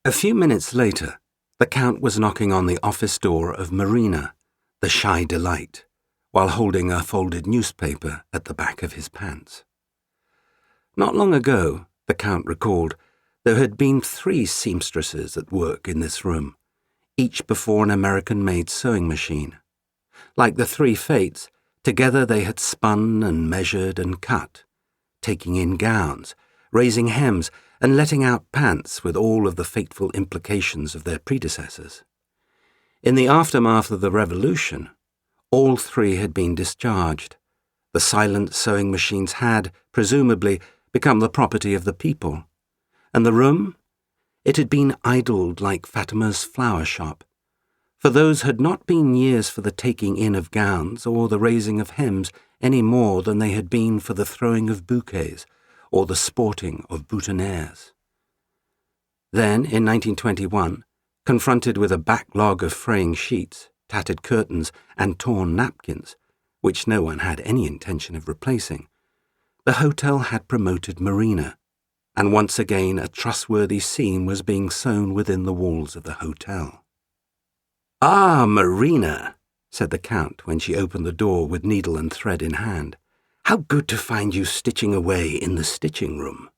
A few minutes later, the Count was knocking on the office door of Marina, the shy delight, while holding a folded newspaper at the back of his pants. Not long ago, the Count recalled, there had been 3 seamstresses at work in this room, each before an American-made sewing machine. Like the 3 Fates, together they had spun and measured and cut, taking in gowns, raising hems, and letting out pants with all of the fateful implications of their predecessors. In the aftermath of the Revolution, all 3 had been discharged. The silent sewing machines had, presumably, become the property of the people. And the room? It had been idled like Fatima's flower shop. For those had not been years for the taking in of gowns or the raising of hems any more than they had been for the throwing of bouquets or the sporting of boutonnieres. Then, in 1921, confronted with a backlog of fraying sheets, tattered curtains, and torn napkins, which no one had any intention of replacing, the hotel had promoted Marina, and once again a trustworthy seam was being sewn within the walls of the hotel. "Ah, Marina," said the Count when she opened the door with needle and thread in hand. "How good to find you stitching away in the stitching room."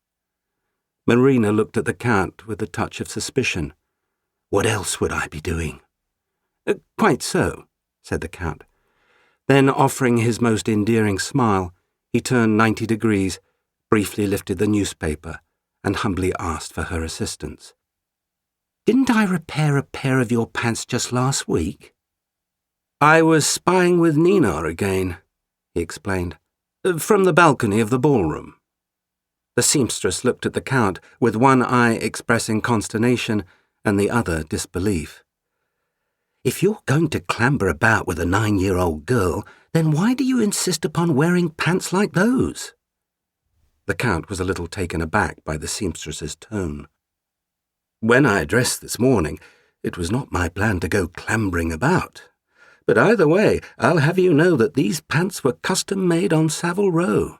Marina looked at the Count with a touch of suspicion. "What else would I be doing?" "Quite so," said the Count. Then, offering his most endearing smile, he turned 90 degrees, briefly lifted the newspaper, and humbly asked for her assistance. "Didn't I repair a pair of your pants just last week?" "I was spying with Nina again," he explained, "from the balcony of the ballroom." The seamstress looked at the Count, with one eye expressing consternation and the other disbelief. "If you're going to clamber about with a 9-year-old girl, then why do you insist upon wearing pants like those?" The Count was a little taken aback by the seamstress's tone. "When I dressed this morning, it was not my plan to go clambering about. But either way, I'll have you know that these pants were custom-made on Savile Row."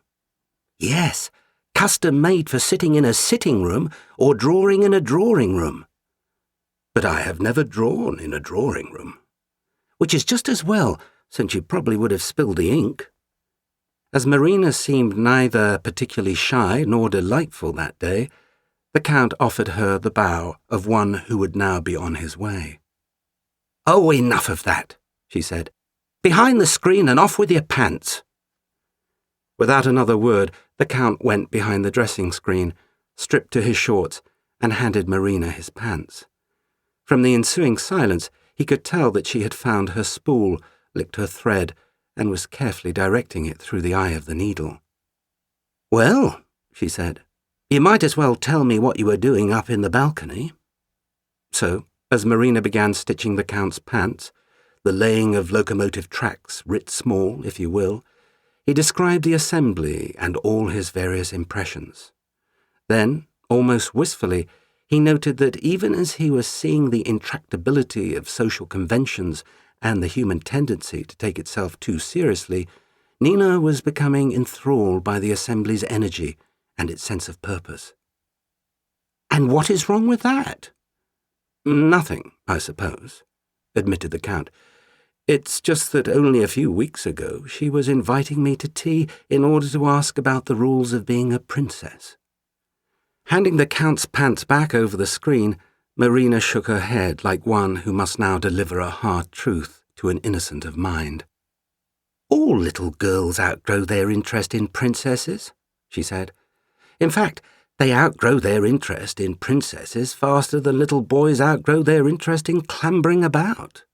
"Yes, custom-made for sitting in a sitting room or drawing in a drawing room." "But I have never drawn in a drawing room." "Which is just as well, since you probably would have spilled the ink." As Marina seemed neither particularly shy nor delightful that day, the Count offered her the bow of one who would now be on his way. "Oh, enough of that," she said. "Behind the screen and off with your pants." Without another word, the Count went behind the dressing screen, stripped to his shorts, and handed Marina his pants. From the ensuing silence, he could tell that she had found her spool, licked her thread, and was carefully directing it through the eye of the needle. "Well," she said, "you might as well tell me what you were doing up in the balcony." So, as Marina began stitching the Count's pants, the laying of locomotive tracks writ small, if you will, he described the assembly and all his various impressions. Then, almost wistfully, he noted that even as he was seeing the intractability of social conventions and the human tendency to take itself too seriously, Nina was becoming enthralled by the assembly's energy and its sense of purpose. "And what is wrong with that?" "Nothing, I suppose," admitted the Count. "It's just that only a few weeks ago she was inviting me to tea in order to ask about the rules of being a princess." Handing the Count's pants back over the screen, Marina shook her head like one who must now deliver a hard truth to an innocent of mind. "All little girls outgrow their interest in princesses," she said. "In fact, they outgrow their interest in princesses faster than little boys outgrow their interest in clambering about."